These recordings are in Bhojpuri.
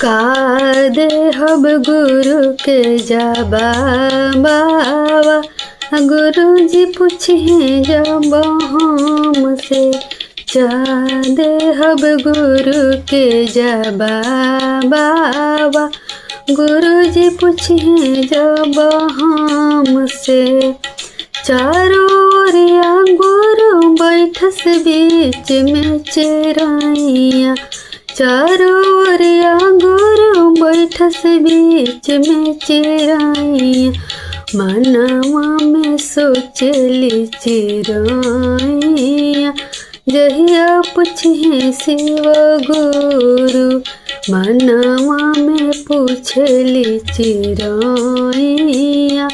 का देहब गुरु के जवाबा गुरुजी पूछे जब हमसे जा देहब गुरु के जवाबा गुरुजी पूछे जब हमसे चारों ओरिया गुरु बैठस बीच में चिरैया चारों ओरिया गुरु बैठस बीच में चिरैया मनवा में सोचली चिरैया जहिया पूछे शिव गुरु मनवा में पूछली चिरैया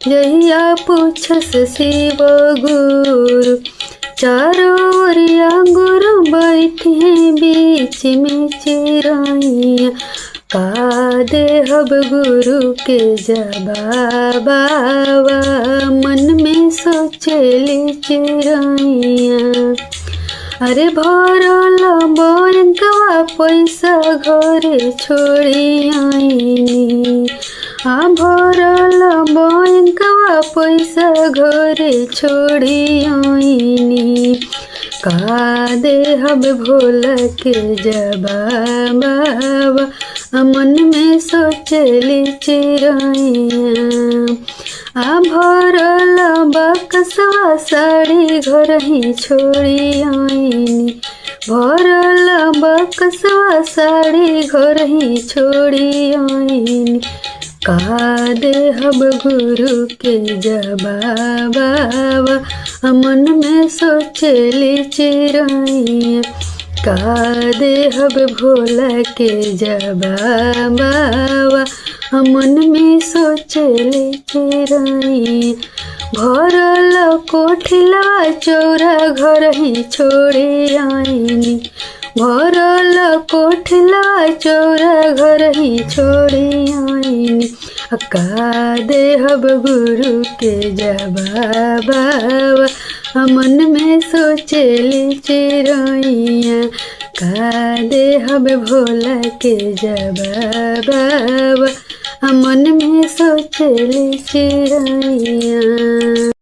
जहिया पूछस शिव गुरु चारों ओरिया गुरु बैठे बीच में चिरैया का देहब गुरु के जवाबा मन में सोचली चिरैया अरे भरल बैंकवा पैसा घरे छोड़ी आईनी भरल बैंकवा पैसा घरे छोड़ी आईनी का देहब भोला के जवाबा मन में सोचली चिरैया भरल बक्सवा साड़ी घर ही छोड़ी आईनी भरल बक्सवा साड़ी घर ही छोड़ी आईनी का देहब गुरु के जवाबा मन में सोचली चिरैया का देहब भोला के जवाबा मन में सोचली चिरैया भरल कोठिला चौरा घर ही छोड़ी आईनी भरल कोठिला चौरा घर ही छोड़ी आईनी का देहब गुरु के जवाबा मन में सोचली चिरैया का देहब भोला के जवाबा मन में सोचली चिरैया।